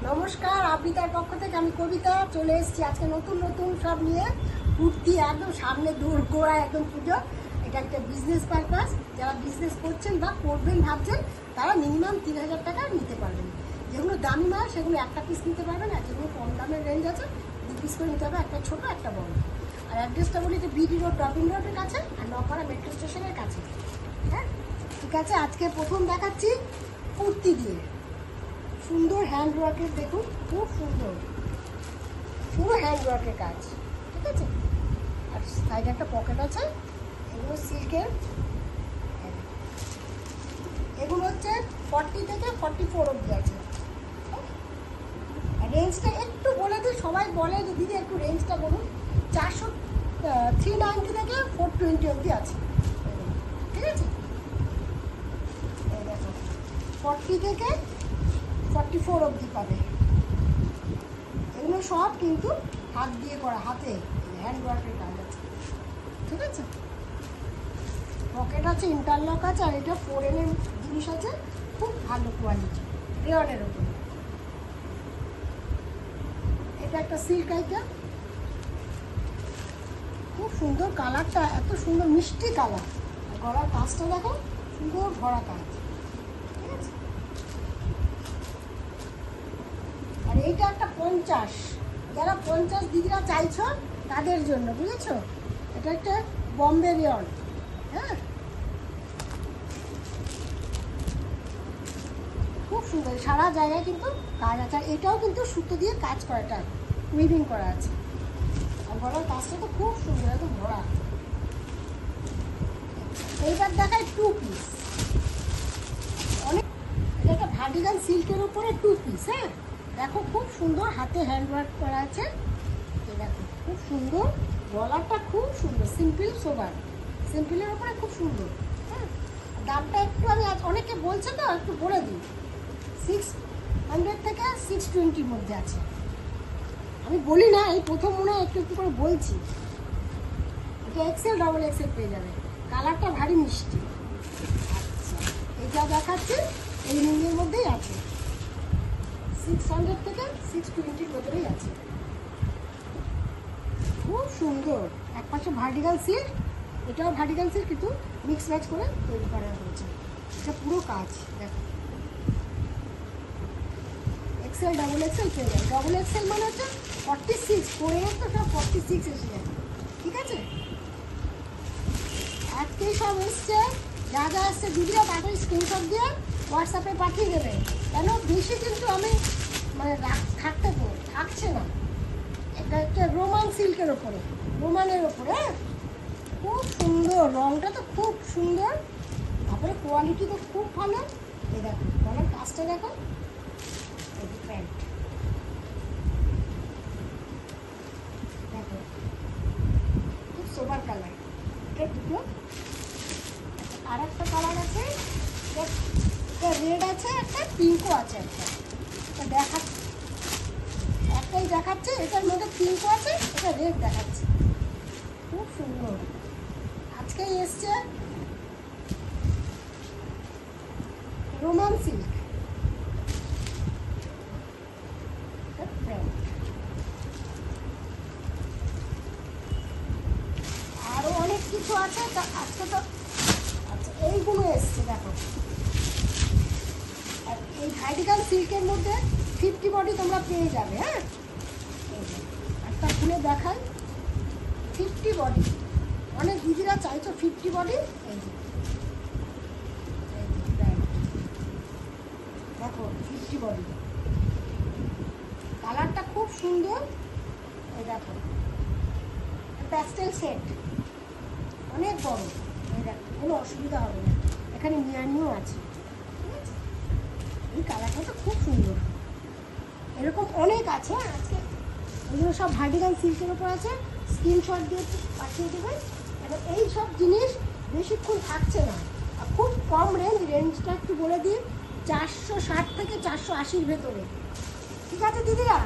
নমস্কার, আবৃতার পক্ষ থেকে আমি কবিতা চলে এসেছি আজকে নতুন নতুন সব নিয়ে। কুর্তি একদম সামনে দূর গোড়া একদম পুজো। এটা একটা বিজনেস পারপাস। যারা বিজনেস করছেন বা করবেন ভাবছেন তারা মিনিমাম 3000 টাকা নিতে পারবেন। যেগুলো দামি মাল সেগুলো একটা পিস নিতে পারবেন, আর যেগুলো কম দামের রেঞ্জ আছে 2 পিস করে নিতে হবে, একটা ছোটো একটা বড়। আর অ্যাড্রেসটা বলি যে বিডি রোড ডবিন রোডের কাছে আর নপাড়া মেট্রো স্টেশনের কাছে। হ্যাঁ ঠিক আছে, আজকে প্রথম দেখাচ্ছি কুর্তি দিয়ে। সুন্দর হ্যান্ড ওয়ার্কের, দেখুন খুব সুন্দর, পুরো হ্যান্ড ওয়ার্কের কাজ। ঠিক আছে, আর সাইডে একটা পকেট আছে। এগুলো সিল্কের, এগুলো হচ্ছে 40 থেকে 44 অবধি আছে। রেঞ্জটা একটু বলে দিই, সবাই বলে যে দিদি একটু রেঞ্জটা বলুন। 390 থেকে 420 অবধি আছে। ঠিক আছে, এই দেখো 40 থেকে 44 অবধি পাবে। এগুলো সব কিন্তু হাত দিয়ে করা, হাতে হ্যান্ড ওয়ার্কের কাজ আছে। ঠিক আছে, পকেট আছে, ইন্টারলক আছে, আর এটা 4M এর জিনিস আছে, খুব ভালো কোয়ালিটি, রেয়নের ওপর। এটা একটা সিল্ক আইটেম, খুব সুন্দর, কালারটা এত সুন্দর মিষ্টি কালার। আর গলার কাজটা দেখো, সুন্দর ভরা কাজ। ঠিক আছে, আর এইটা একটা 50, যারা 50 দিদিরা চাইছো তাদের জন্য, বুঝেছো? এটা একটা বম্বে রেয়ন। হ্যাঁ, খুব সুন্দর, সারা জায়গায় কিন্তু কাজ আছে। আর এটাও কিন্তু সুতো দিয়ে কাজ করা, এটা উইভিং করা আছে। আর গলার কাজটা তো খুব সুন্দর, একদম ভরা। এইবার দেখায় 2 পিস, অনেক। এটা একটা ভার্টিকাল সিল্কের উপরে 2 পিস। হ্যাঁ দেখো, খুব সুন্দর, হাতে হ্যান্ডওয়ার্ক করা আছে। এই দেখো খুব সুন্দর, গলাটা খুব সুন্দর, সিম্পল সোবার, সিম্পলের উপরে খুব সুন্দর। হ্যাঁ, দামটা একটু আমি অনেকে বলছে তো একটু বলে দিই, 600 থেকে 620 মধ্যে আছে। আমি বলি না, এই প্রথম মনে হয় একটু একটু করে বলছি। এটা XL ডবল XL পেয়ে যাবে, কালারটা ভারী মিষ্টি। আচ্ছা, এটা দেখাচ্ছি এই রেঞ্জের মধ্যেই আছে, 600 থেকে 620 ভেতরেই আছে। খুব সুন্দর, এক পাশে ভার্টিকাল সিল্ক, এটাও ভার্টিকাল সিল্ক, কিন্তু মিক্স ম্যাচ করে তৈরি করা হয়েছে। এটা পুরো কাজ দেখো, XL ডবল XL পেয়ে যাবে। ডবল XL মানে হচ্ছে 46, করে তো সব 46 এসে যাবে। ঠিক আছে, আজকেই সব এসছে, যা যা এসছে দিদিরা তাদের স্ক্রিনশট দিয়ে হোয়াটসঅ্যাপে পাঠিয়ে দেবে। কেন বেশি কিন্তু আমি মানে থাকছে না। এটা একটা রোমান সিল্কের ওপরে, রোমানের ওপরে। খুব সুন্দর, রংটা তো খুব সুন্দর, তারপরে কোয়ালিটি তো খুব ভালো। এই দেখো গলার কাজটা দেখো, প্যান্ট দেখো খুব সোবার কালার। এটা দুটো, আর একটা কালার আছে, এটা রেড আছে, একটা পিঙ্কও আছে। একটা দেখাচ্ছে, একটাই দেখাচ্ছে, এটার মধ্যে পিঙ্কও আছে, এটা রেড দেখাচ্ছে। খুব সুন্দর, আজকেই এসছে রোমান সিল্ক। আরো অনেক কিছু আছে, আজকে তো আচ্ছা এইগুলো এসছে দেখো। আর এই ভার্টিকাল সিল্কের মধ্যে 50 বডি তোমরা পেয়ে যাবে। হ্যাঁ, একটা খুলে দেখাই, 50 বডি। অনেক দিদিরা চাইছো 50 বডি। এই দেখো 50 বডি, কালারটা খুব সুন্দর। এই দেখো প্যাস্টেল সেট, অনেক বড়। এই দেখো কোনো অসুবিধা হবে না, এখানে মিয়ানিও আছে। ঠিক আছে, এই কালারটা তো খুব সুন্দর। এরকম অনেক আছে আজকে, এগুলো সব ভার্টিকাল সিল্কের ওপর আছে। স্ক্রিনশট দিয়ে পাঠিয়ে দেবেন। এবার এই সব জিনিস বেশিক্ষণ থাকছে না, আর খুব কম রেঞ্জটা একটু বলে দিই, 460 থেকে 480-র ভেতরে। ঠিক আছে দিদিরা,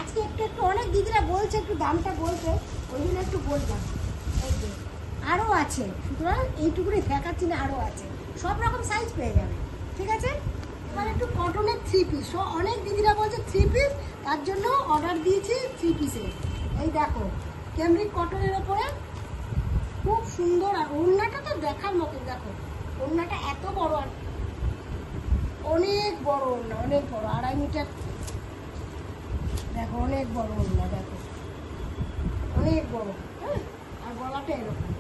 আজকে একটু একটু অনেক দিদিরা বলছে একটু দামটা বলতে, ওই জন্য একটু বললাম। এই যে আরও আছে, সুতরাং এইটুকুনি দেখাচ্ছি না, আরও আছে, সব রকম সাইজ পেয়ে যাবে। ঠিক আছে, এবার একটু কটনের 3 পিস। অনেক দিদিরা বলছে 3 পিস, তার জন্য অর্ডার দিয়েছি 3 পিসের। এই দেখো ক্যামব্রিক কটনের ওপরে খুব সুন্দর, আর ওড়নাটা তো দেখার মতো। দেখো ওড়নাটা এত বড়, আর অনেক বড় ওড়না, অনেক বড়, 2.5 মিটার। দেখো অনেক বড় ওড়না, দেখো অনেক বড়। হ্যাঁ, আর গলাটা এরকম।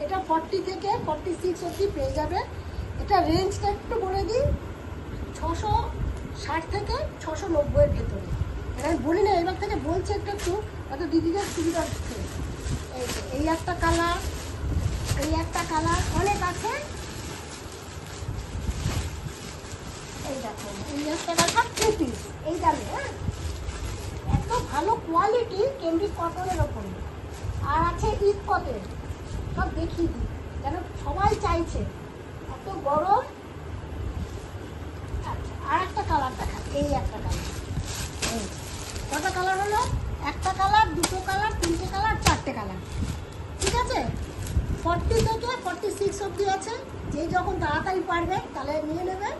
এটা 40 থেকে 46 অবধি পেয়ে যাবে। এটা রেঞ্জটা একটু বলে দিই, 660 থেকে 690 এর ভেতরে। এটা আমি বলি না, এবার থেকে বলছে একটু একটু, হয়তো দিদিদের সুবিধা হচ্ছে। এই একটা কালার, এই একটা কালার, অনেক আছে। এই দেখো এই একটা কালার, 3 পিস এই দামে। হ্যাঁ, এত ভালো কোয়ালিটি ক্যামব্রিক কটনের ওপরে। আর আছে ঈদ কটন, সব দেখিয়ে দিই যেন সবাই চাইছে, এত গরম। আচ্ছা, আর একটা কালার দেখা, এই একটা কালার। এই কটা কালার হলো? একটা কালার, দুটো কালার, তিনটে কালার, চারটে কালার। ঠিক আছে, 40 থেকে 46 অবধি আছে। যে যখন তাড়াতাড়ি পারবে তাহলে নিয়ে নেবে।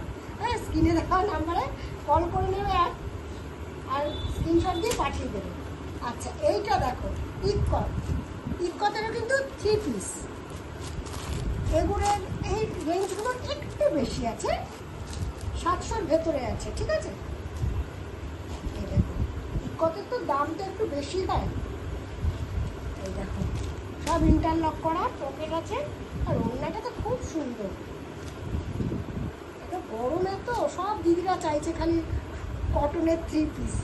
হ্যাঁ, স্ক্রিনে দেখা নাম্বারে কল করে নেবে আর স্ক্রিনশট দিয়ে পাঠিয়ে দেবে। আচ্ছা, এইটা দেখো ইকট, ইকটেরও কিন্তু 3 পিস। এগুলোর এই রেঞ্জগুলো একটু বেশি আছে, 700-র ভেতরে আছে। ঠিক আছে, এই দেখো ইকটের তো দামটা একটু বেশি হয়। এই দেখো সব ইন্টারলক করা, পকেট আছে, আর ওড়নাটা তো খুব সুন্দর। এটা গরমে তো সব দিদিরা চাইছে খালি কটনের 3 পিস।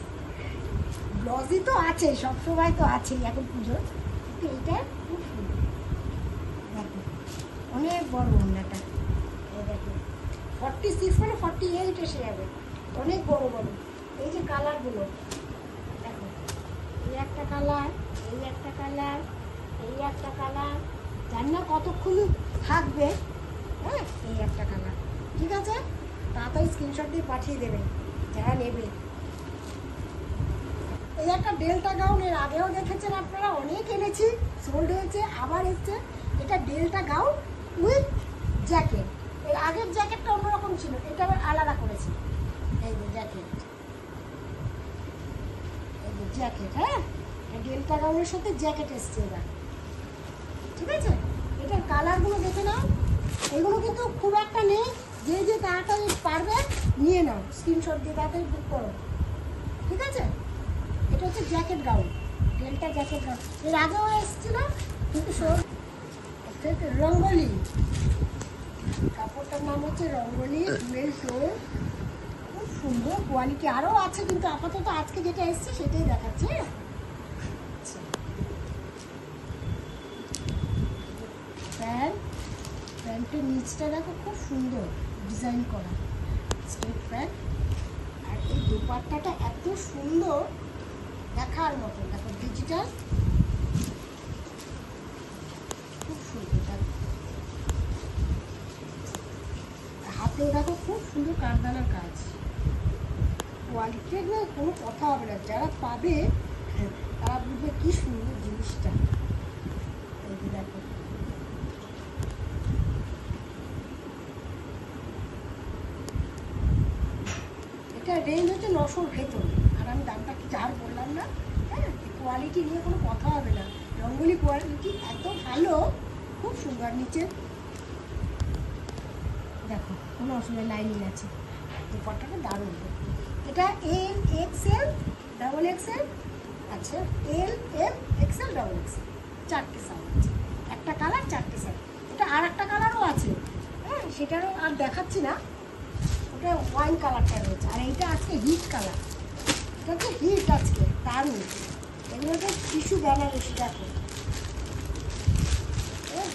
ব্লাউজই তো আছে, সবসময় তো আছেই এখন পুজোর, কিন্তু এইটা খুব সুন্দর। দেখো অনেক বড় ওড়নাটা। এই দেখো 46 মানে 48 এসে যাবে, অনেক বড় বড়। এই যে কালারগুলো দেখো, এই একটা কালার, এই একটা কালার, এই একটা কালার, জানি না কতক্ষণ থাকবে। হ্যাঁ, এই একটা কালার। ঠিক আছে, তাড়াতাড়ি স্ক্রিনশট দিয়ে পাঠিয়ে দেবে যারা নেবে। এই একটা ডেল্টা গাউন, এর আগেও দেখেছেন আপনারা, অনেক এনেছি, সোল্ড হয়েছে, আবার এসছে। এটা ডেল্টা গাউন উইথ জ্যাকেট। এর আগের জ্যাকেটটা অন্যরকম ছিল, এটা আবার আলাদা করেছি। এই যে জ্যাকেট, এই যে জ্যাকেট। হ্যাঁ, ডেল্টা গাউনের সাথে জ্যাকেট এসছে এবার। ঠিক আছে, এটার কালারগুলো দেখে নাও। এগুলো কিন্তু খুব একটা নেই, যে যে তাড়াতাড়ি পারবে নিয়ে নাও, স্ক্রিনশট দিয়ে তাড়াতাড়ি বুক করো। ঠিক আছে, এটা হচ্ছে jacket gown, delta jacket gown. এর আগেও এসেছিল, কিন্তু রঙ্গোলি, কাপড়টার নাম হচ্ছে রঙ্গোলি ডুয়েল টোন। খুব সুন্দর কোয়ালিটি, আরও আছে, কিন্তু আপাতত আজকে যেটা এসছে সেটাই দেখাচ্ছে। প্যান্ট, প্যান্টের নিচটা দেখো খুব সুন্দর ডিজাইন করা, স্ট্রেট প্যান্ট। আর এই দোপাট্টাটা এত সুন্দর, দেখার মতো। দেখো ডিজিটাল, খুব সুন্দর। দেখো হাতেও দেখো খুব সুন্দর কারদানার কাজ, কোয়ালিটি কোনো কথা হবে না। যারা পাবে তারা বুঝবে কি সুন্দর জিনিসটা। এই যে দেখো এটা রেঞ্জ হচ্ছে 900-র ভেতরে, আর আমি দামটা কি আর বললাম না। হ্যাঁ, কোয়ালিটি নিয়ে কোনো কথা হবে না, রঙ্গোলি কোয়ালিটি এত ভালো, খুব সুন্দর। নিচে দেখো কোনো অসুবিধা, লাইনিং আছে, দুপাট্টাটা দারুণ। এটা এল এক্সএল, ডাবল এক্সএল, আচ্ছা L M XL, double XL, 4টে সাইজ আছে। একটা কালার 4টে সাইজ। এটা আর একটা কালারও আছে, হ্যাঁ সেটারও আর দেখাচ্ছি না, ওটা ওয়াইন কালারটা রয়েছে। আর এইটা আজকে হিট কালার, এটা হচ্ছে হিট আজকে দারুণ। এগুলো হচ্ছে টিস্যু বেনারসি, দেখো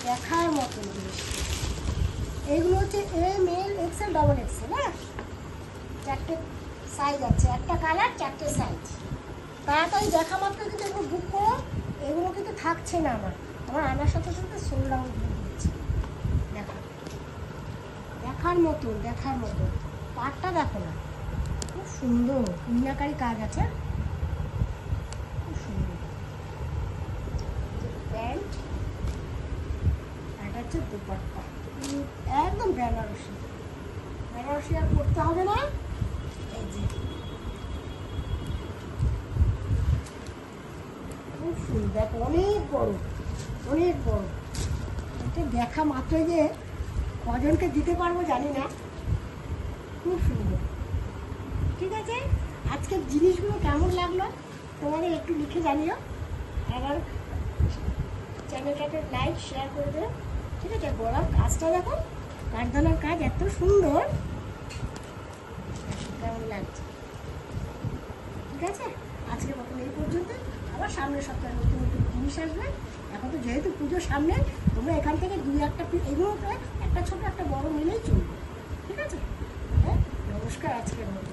দেখার মতন জিনিস। এইগুলো হচ্ছে M L XL, double XL. হ্যাঁ, 4টে সাইজ আছে, একটা কালার 4টে সাইজ। তাড়াতাড়ি দেখা মাত্র কিন্তু এগুলো বুক করো, এগুলো কিন্তু থাকছে না। আমার আনার সাথে সাথে সোল্ড আউট হয়ে দিচ্ছে। দেখো দেখার মতন, দেখার মতন। পাটটা দেখো না, খুব সুন্দর মিনাকারি কাজ আছে, খুব সুন্দর। প্যান্ট, এটা হচ্ছে দুপাট্টা, একদম বেনারসি। বেনারসি আর পরতে হবে না। এই যে খুব সুন্দর, দেখো অনেক বড়, অনেক বড়। এটা দেখা মাত্রই যে কজনকে দিতে পারবো জানি না, খুব সুন্দর। ঠিক আছে, আজকের জিনিসগুলো কেমন লাগলো তোমাদের একটু লিখে জানিও। আবার চ্যানেলটাকে লাইক শেয়ার করে দেবে। ঠিক আছে, গলার কাজটা দেখো, কাঠদানার কাজ এত সুন্দর, কেমন লাগছে। ঠিক আছে, আজকের মতন এই পর্যন্ত। আবার সামনের সপ্তাহে নতুন নতুন জিনিস আসবে। এখন তো যেহেতু পুজোর সামনে, তোমরা এখান থেকে দুই একটা এগুলোতে একটা ছোট একটা বড় মিলেই চলবে। ঠিক আছে, হ্যাঁ, নমস্কার আজকের মতো।